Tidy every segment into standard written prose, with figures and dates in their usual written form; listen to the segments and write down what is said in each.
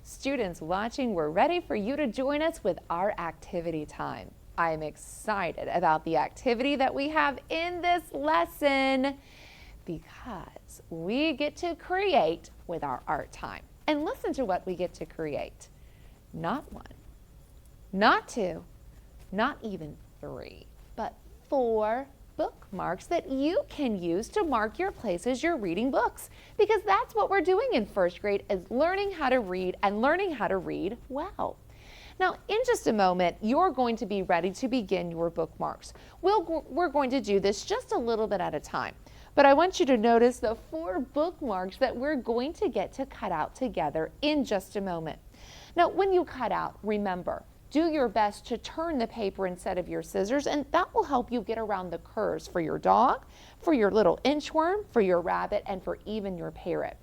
Students watching, we're ready for you to join us with our activity time. I'm excited about the activity that we have in this lesson because we get to create with our art time. And listen to what we get to create. Not one, not two, not even three, but 4 bookmarks that you can use to mark your places you're reading books, because that's what we're doing in first grade, is learning how to read and learning how to read well. Now, in just a moment, you're going to be ready to begin your bookmarks. We're going to do this just a little bit at a time, but I want you to notice the 4 bookmarks that we're going to get to cut out together in just a moment. Now, when you cut out, remember, do your best to turn the paper instead of your scissors, and that will help you get around the curves for your dog, for your little inchworm, for your rabbit, and for even your parrot.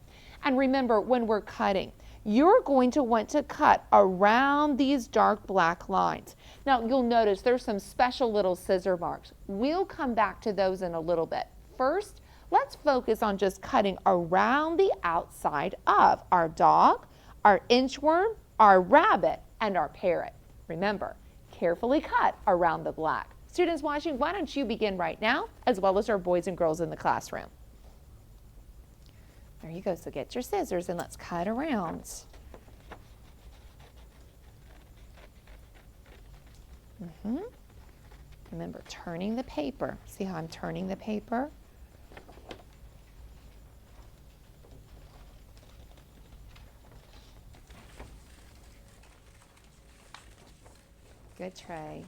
And remember, when we're cutting, you're going to want to cut around these dark black lines. Now, you'll notice there's some special little scissor marks. We'll come back to those in a little bit. First, let's focus on just cutting around the outside of our dog, our inchworm, our rabbit, and our parrot. Remember, carefully cut around the black. Students watching, why don't you begin right now, as well as our boys and girls in the classroom. There you go, so get your scissors and let's cut around. Remember, turning the paper. See how I'm turning the paper? Good, Trey.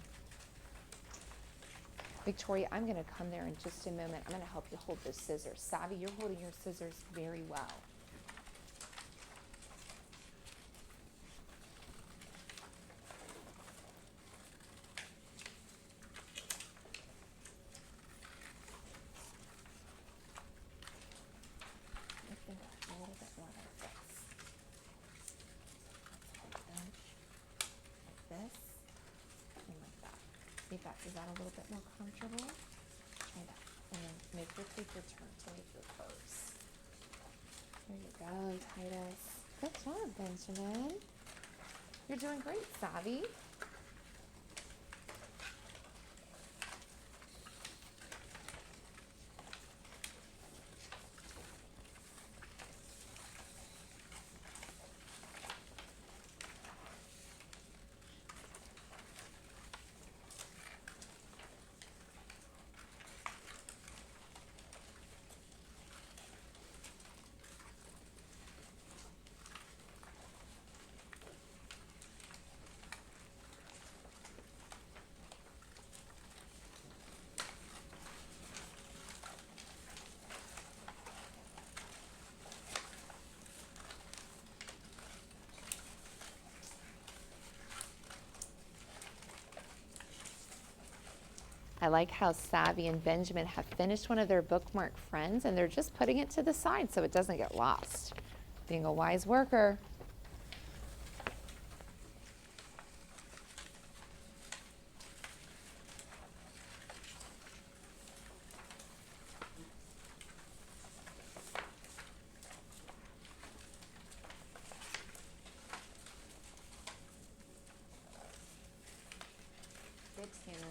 Victoria, I'm going to come there in just a moment. I'm going to help you hold those scissors. Savvy, you're holding your scissors very well. I think a little bit more like this. Like this. And like that. See if is that a little bit more comfortable? Try that. And then make your paper turn to make your curves. There you go, Titus. Good job, Benjamin. You're doing great, Savvy. I like how Savvy and Benjamin have finished one of their bookmark friends and they're just putting it to the side so it doesn't get lost. Being a wise worker. Good, Hannah.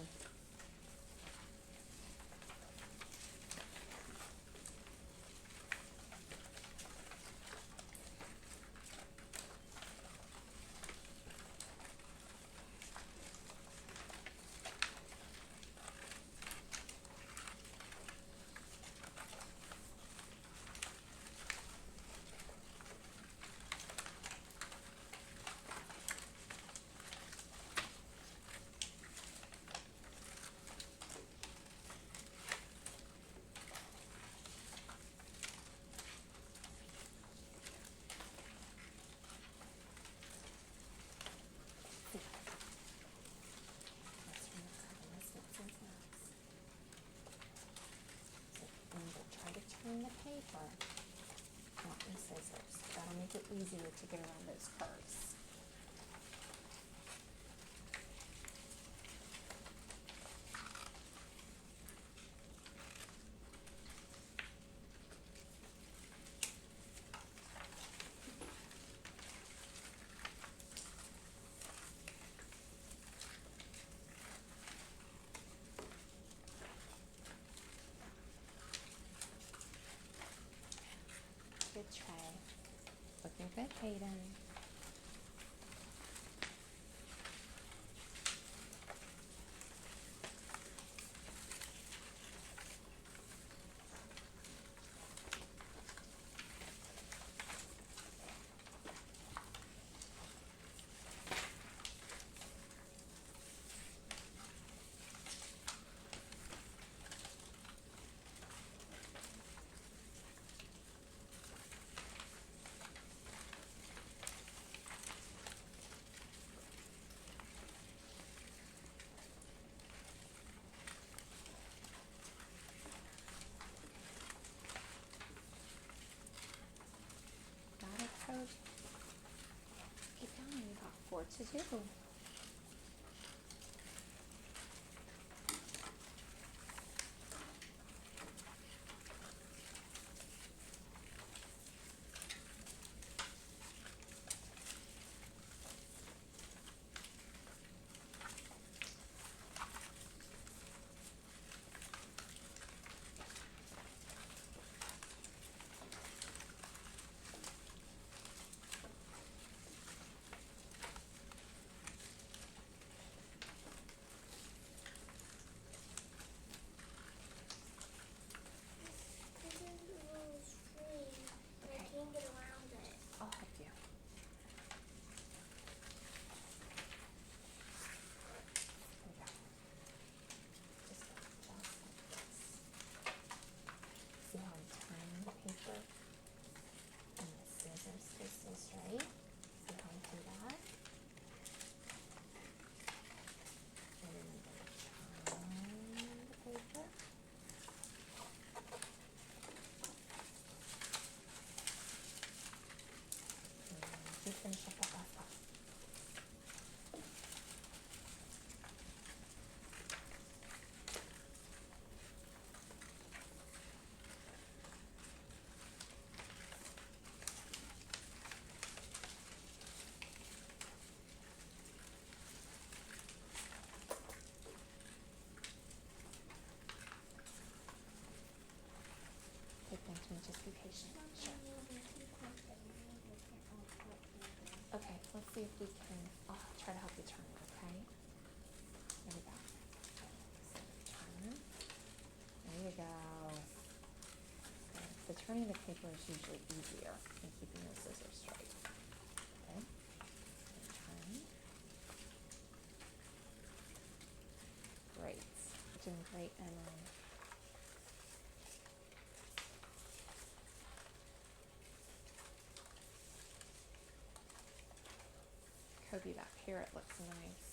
The paper, not the scissors. That'll make it easier to get around those curves. You're good, Hayden. Got it, Coach. Keep going. You got 4 to do. I'll help you. There we go. Just like this. See how I'm turning the paper? And the scissors stay straight. See how I do that? And then I'm going to turn the paper. And you finish up that last one. Take them to me, just be patient. Sure. Okay, let's see if we can, I'll try to help you turn it, okay? There we go. So turn. There you go. Good. The turning the paper is usually easier than keeping the scissors straight. Okay. Turn. Great. You're doing great, Emily. Kobe, that parrot looks nice.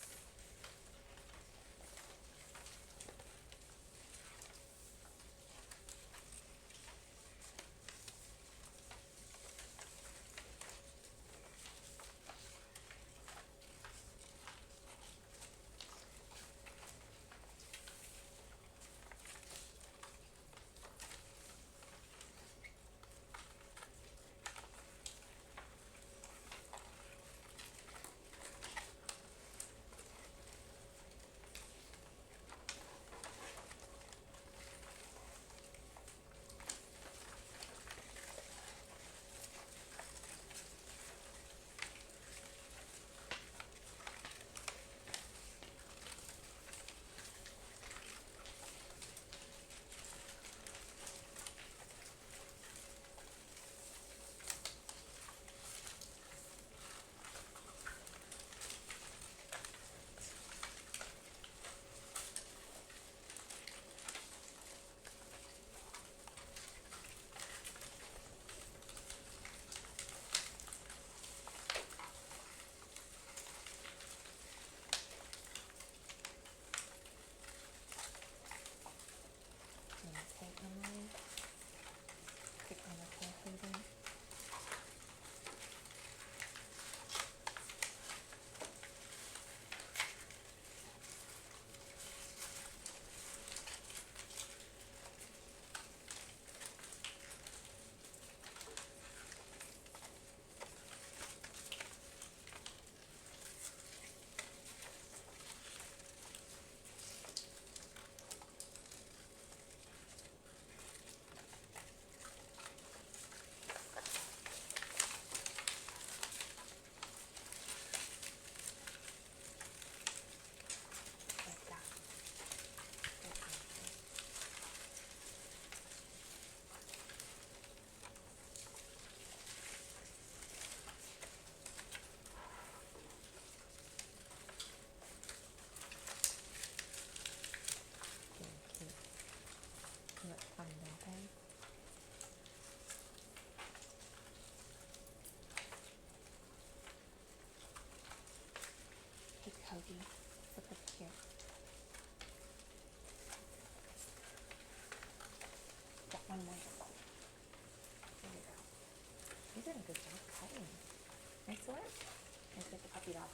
feet up.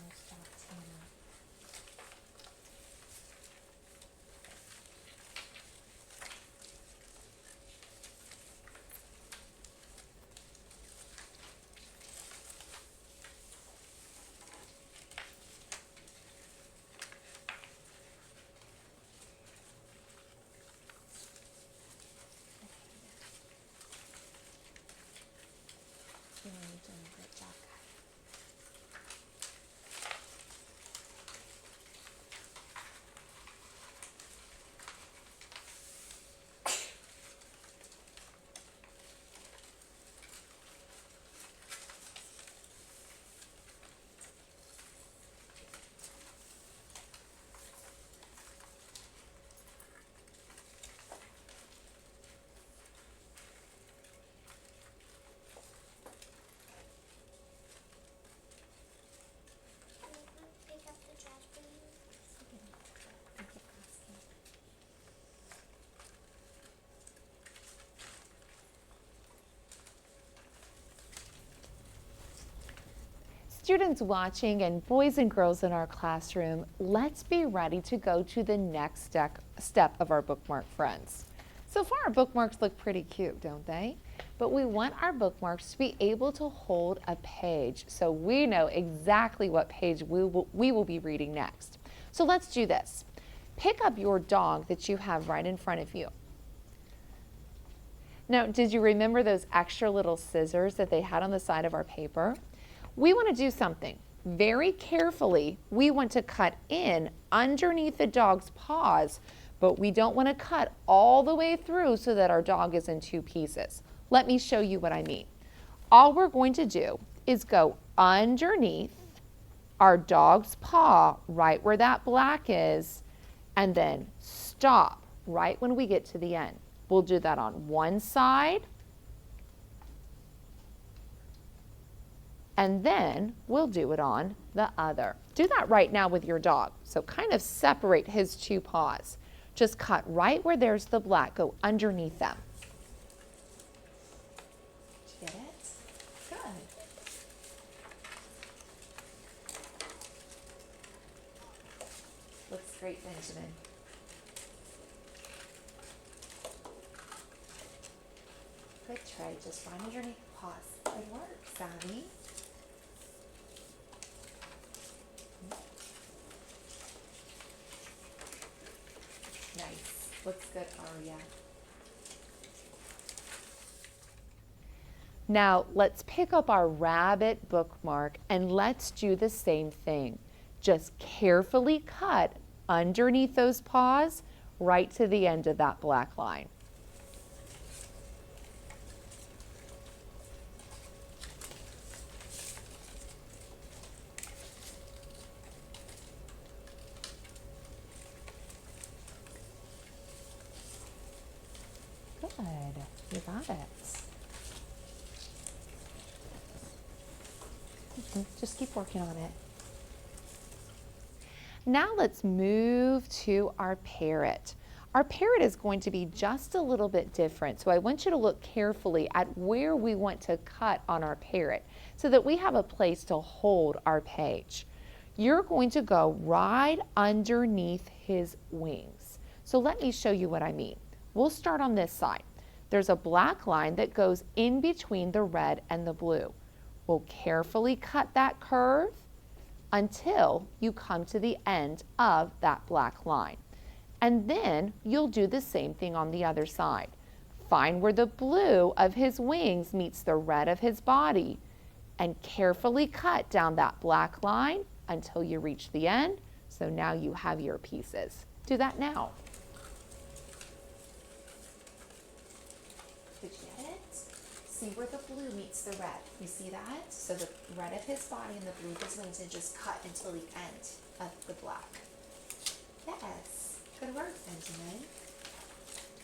Nice job, Tina. Tina, you've done a great job, guys. Pick up the trash, please. Thank you for asking. Students watching and boys and girls in our classroom, let's be ready to go to the next step of our bookmark friends. So far, our bookmarks look pretty cute, don't they? But we want our bookmarks to be able to hold a page so we know exactly what page we will be reading next. So let's do this. Pick up your dog that you have right in front of you. Now, did you remember those extra little scissors that they had on the side of our paper? We want to do something. Very carefully, we want to cut in underneath the dog's paws, but we don't want to cut all the way through so that our dog is in two pieces. Let me show you what I mean. All we're going to do is go underneath our dog's paw, right where that black is, and then stop right when we get to the end. We'll do that on one side, and then we'll do it on the other. Do that right now with your dog. So kind of separate his two paws. Just cut right where there's the black, go underneath them. Did you get it? Good. Looks great, Benjamin. Good try, just right underneath the paws. Good work, Savvy. Nice. Looks good, Aria. Now, let's pick up our rabbit bookmark and let's do the same thing. Just carefully cut underneath those paws right to the end of that black line. Good, you got it. Just keep working on it. Now let's move to our parrot. Our parrot is going to be just a little bit different, so I want you to look carefully at where we want to cut on our parrot so that we have a place to hold our page. You're going to go right underneath his wings. So let me show you what I mean. We'll start on this side. There's a black line that goes in between the red and the blue. We'll carefully cut that curve until you come to the end of that black line. And then you'll do the same thing on the other side. Find where the blue of his wings meets the red of his body and carefully cut down that black line until you reach the end. So now you have your pieces. Do that now. Did you get it? See where the blue meets the red. You see that? So the red of his body and the blue of his wings, and just cut until the end of the black. Yes. Good work, Benjamin.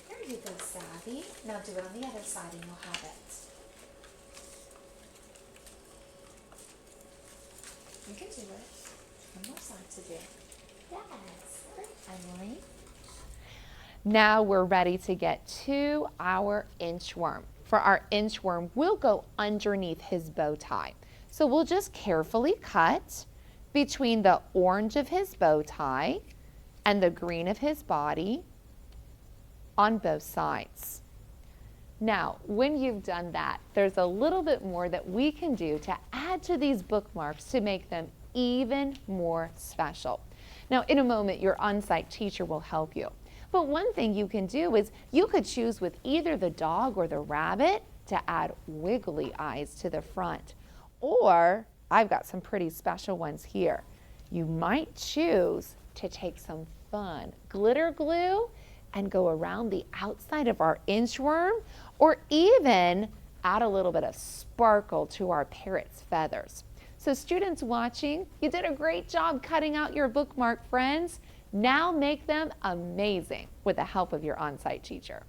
You're There you go, Savvy. Now do it on the other side and you'll have it. You can do it. One more side to do. Yes. Emily. Now we're ready to get to our inchworm. For our inchworm, we'll go underneath his bow tie. So we'll just carefully cut between the orange of his bow tie and the green of his body on both sides. Now, when you've done that, there's a little bit more that we can do to add to these bookmarks to make them even more special. Now, in a moment, your on-site teacher will help you. But one thing you can do is you could choose with either the dog or the rabbit to add wiggly eyes to the front. Or, I've got some pretty special ones here. You might choose to take some fun glitter glue and go around the outside of our inchworm, or even add a little bit of sparkle to our parrot's feathers. So students watching, you did a great job cutting out your bookmark, friends. Now make them amazing with the help of your on-site teacher.